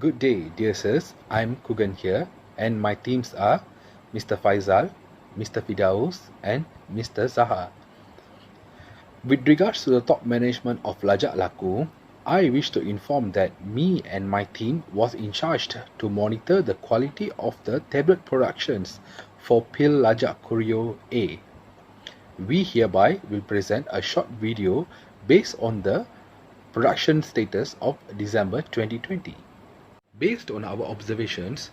Good day, dear sirs. I'm Kugan here, and my teams are Mr. Faisal, Mr. Fidaus, and Mr. Zaha. With regards to the top management of Lajak Laku, I wish to inform that me and my team was in charge to monitor the quality of the tablet productions for Pil Lajak Kuruih A. We hereby will present a short video based on the production status of December 2020. Based on our observations,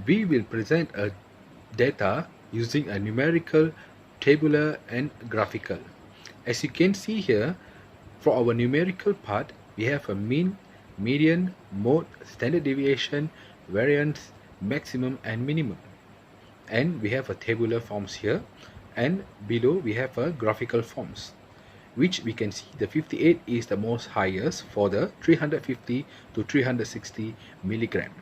we will present a data using a numerical, tabular and graphical. As you can see here, for our numerical part, we have a mean, median, mode, standard deviation, variance, maximum and minimum. And we have a tabular forms here, and below we have a graphical forms, which we can see the 58 is the most highest for the 350 to 360 milligram.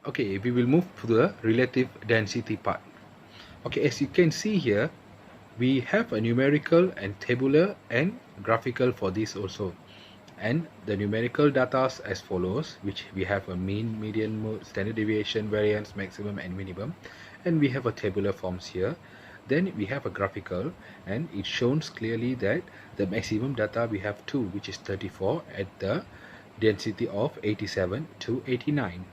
Okay, we will move to the relative density part. Okay, as you can see here, we have a numerical and tabular and graphical for this also. And the numerical data as follows, which we have a mean, median, mode, standard deviation, variance, maximum and minimum. And we have a tabular forms here. Then we have a graphical, and it shows clearly that the maximum data we have 2, which is 34 at the density of 87 to 89.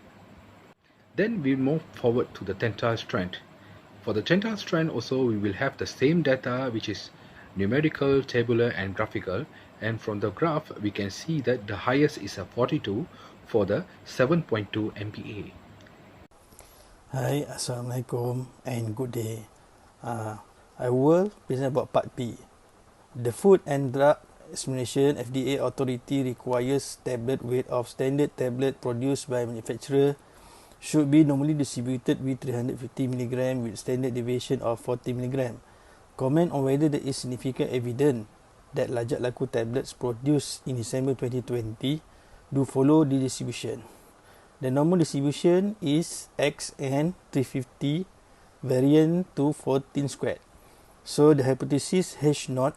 Then we move forward to the tensile strength. For the tensile strength also we will have the same data, which is numerical, tabular and graphical, and from the graph we can see that the highest is a 42 for the 7.2 MPa. Hi, Assalamualaikum and good day. I will present about Part B. The Food and Drug Administration FDA authority requires tablet weight of standard tablet produced by manufacturer should be normally distributed with 350 mg with standard deviation of 40 mg. Comment on whether there is significant evidence that Lajak Laku tablets produced in December 2020 do follow the distribution. The normal distribution is XN 350 variant to 14 squared. So the hypothesis H0,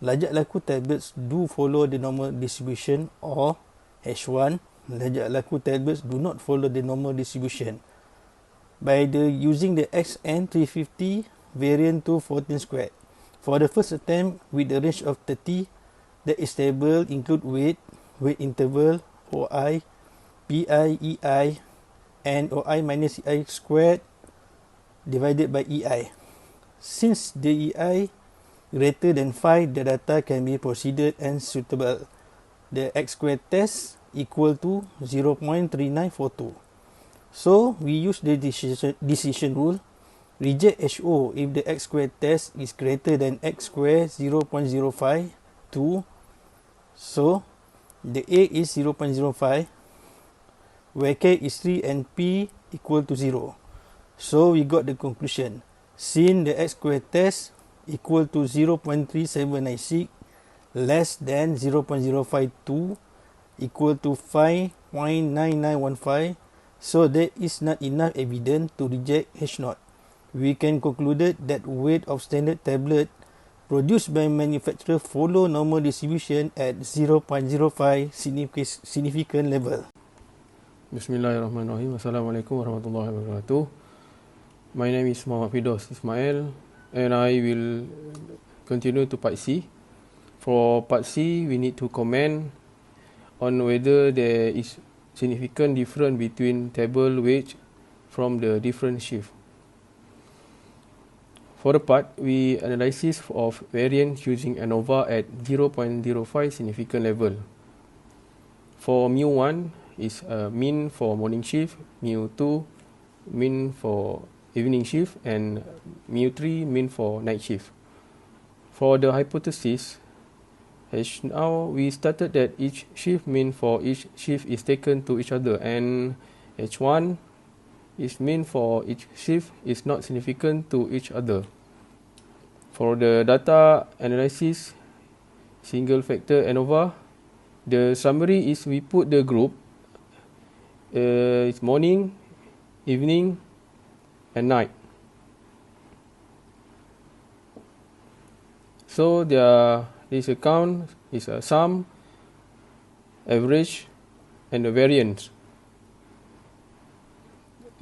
Lajak Laku tablets do follow the normal distribution, or H1, Lajak Laku tablets do not follow the normal distribution. By using the XN 350 variant to 14 squared. For the first attempt with the range of 30, that is table include weight interval, OI, PI, EI, and OI minus EI squared divided by EI. Since the EI greater than 5, the data can be proceeded and suitable. The X squared test equal to 0.3942. So we use the decision rule. Reject HO if the X squared test is greater than X squared 0.052. So the A is 0.05, where K is 3 and P equal to 0. So we got the conclusion. Since the X squared test equal to 0.3796 less than 0.052 equal to 5.9915, so there is not enough evidence to reject H0. We can conclude that weight of standard tablet produced by manufacturer follow normal distribution at 0.05 significant level. Bismillahirrahmanirrahim. Assalamualaikum warahmatullahi wabarakatuh. My name is Muhammad Fidaus Ismail, and I will continue to Part C. For Part C, we need to comment on whether there is significant difference between table weight from the different shift. For the part, we analysis of variance using ANOVA at 0.05 significant level. For mu1 is mean for morning shift, mu2 mean for evening shift, and mu3 mean for night shift. For the hypothesis, now we started that each shift mean for each shift is taken to each other, and H1 is mean for each shift is not significant to each other. For the data analysis, single factor ANOVA, the summary is we put the group, it's morning, evening, and night. So this account is a sum, average, and the variance.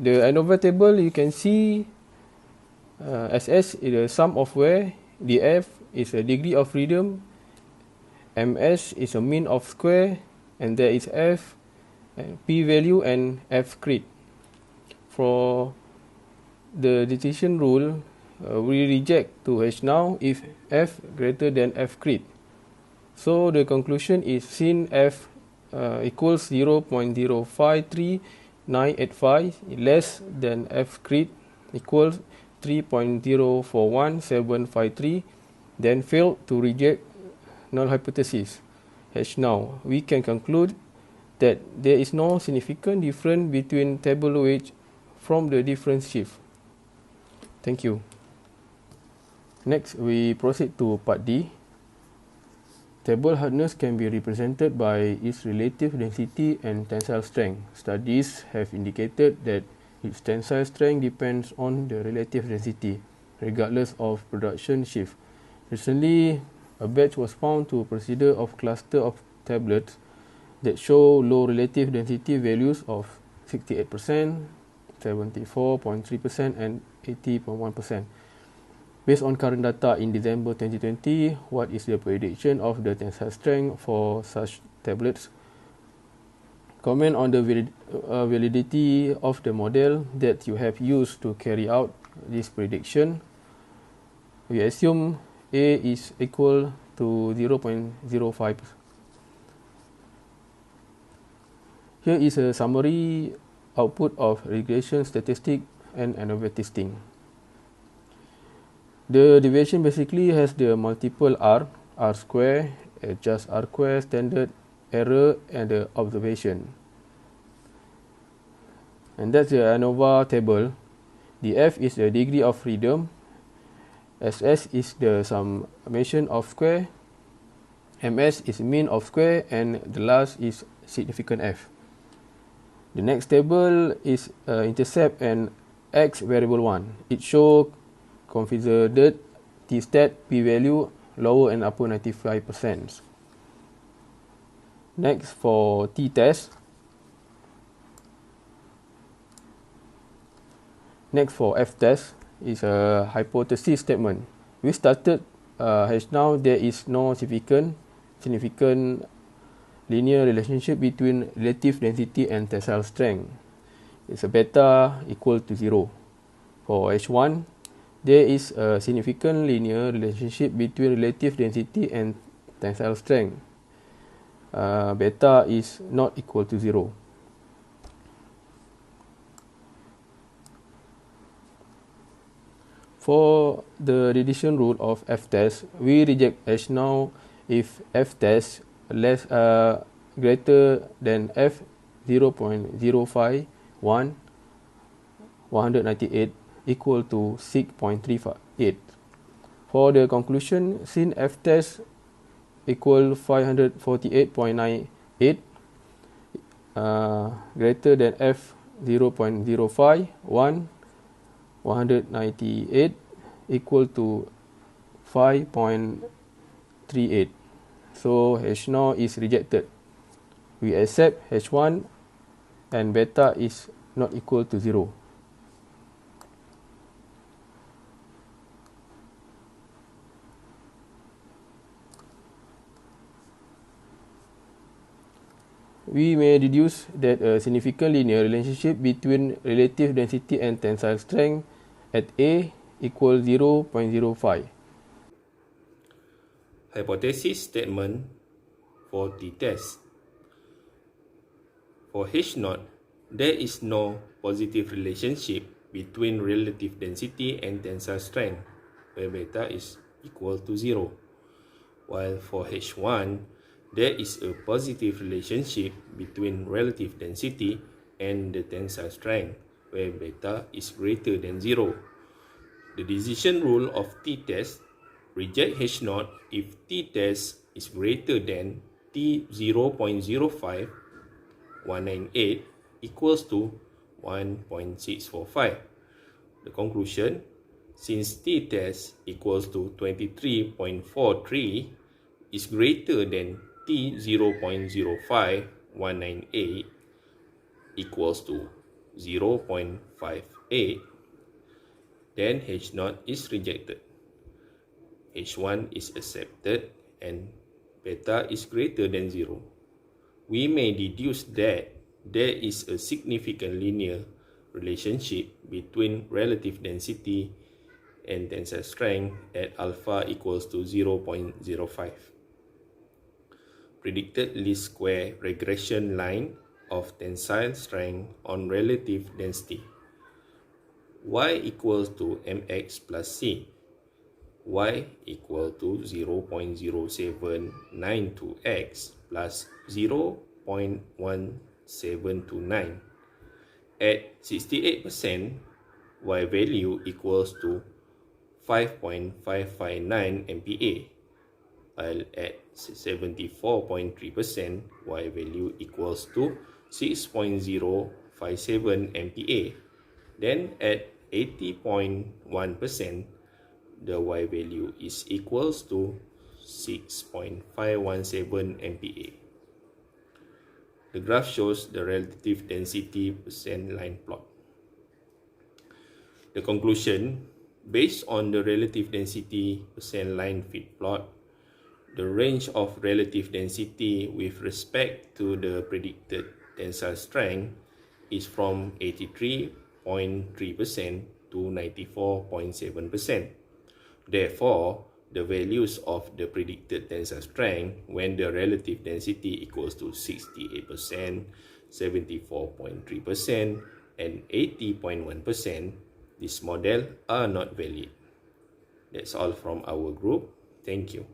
the ANOVA table, you can see SS is the sum of where, DF is a degree of freedom, MS is a mean of square, and there is F, P value, and F crit. For the decision rule, we reject to H now if F greater than F crit. So the conclusion is sin F equals 0.053985 less than F crit equals 3.041753, then failed to reject null hypothesis. H now, we can conclude that there is no significant difference between table weight from the difference shift. Thank you. Next, we proceed to part D. Table hardness can be represented by its relative density and tensile strength. Studies have indicated that its tensile strength depends on the relative density, regardless of production shift. Recently, a batch was found to consider of cluster of tablets that show low relative density values of 68%, 74.3%, and 80.1%. Based on current data in December 2020, what is the prediction of the tensile strength for such tablets? Comment on the validity of the model that you have used to carry out this prediction. We assume A is equal to 0.05. Here is a summary output of regression statistic and ANOVA testing. The deviation basically has the multiple R square, adjust R square, standard error, and the observation. And that's the ANOVA table. The F is the degree of freedom. SS is the summation of square. MS is mean of square, and the last is significant F. The next table is intercept and X variable 1. It shows considered T-stat p-value lower and upper 95%. Next, for t-test. Next, for f-test is a hypothesis statement. We started H now there is no significant linear relationship between relative density and tensile strength. It's a beta equal to 0. For H1, there is a significant linear relationship between relative density and tensile strength. Beta is not equal to 0. For the reduction rule of f-test, we reject H now if f-test greater than f 0.051 198 equal to 6.38. For the conclusion, sin f-test equal 548.98 greater than f 0.051 198 equal to 5.38. So H now is rejected. We accept H1 and beta is not equal to 0. We may deduce that a significant linear relationship between relative density and tensile strength at A equals 0.05. Hypothesis statement for t-test. For H0, there is no positive relationship between relative density and tensile strength, where beta is equal to 0. While for H1, there is a positive relationship between relative density and the tensile strength, where beta is greater than 0. The decision rule of t-test reject H0 if t-test is greater than t 0.05198 equals to 1.645. The conclusion, since t-test equals to 23.43 is greater than t 0.05198 equals to 0.58, then H0 is rejected. H1 is accepted and beta is greater than 0. We may deduce that there is a significant linear relationship between relative density and tensile strength at alpha equals to 0.05. Predicted least square regression line of tensile strength on relative density. Y equals to mx plus c. Y equal to 0.0792x plus 0.1729. At 68%, Y value equals to 5.559 MPa, while at 74.3%, Y value equals to 6.057 MPa. Then at 80.1%, the Y value is equals to 6.517 MPa. The graph shows the relative density percent line plot. The conclusion, based on the relative density percent line fit plot, the range of relative density with respect to the predicted tensile strength is from 83.3% to 94.7%. Therefore, the values of the predicted tensile strength when the relative density equals to 68%, 74.3%, and 80.1%, this model are not valid. That's all from our group. Thank you.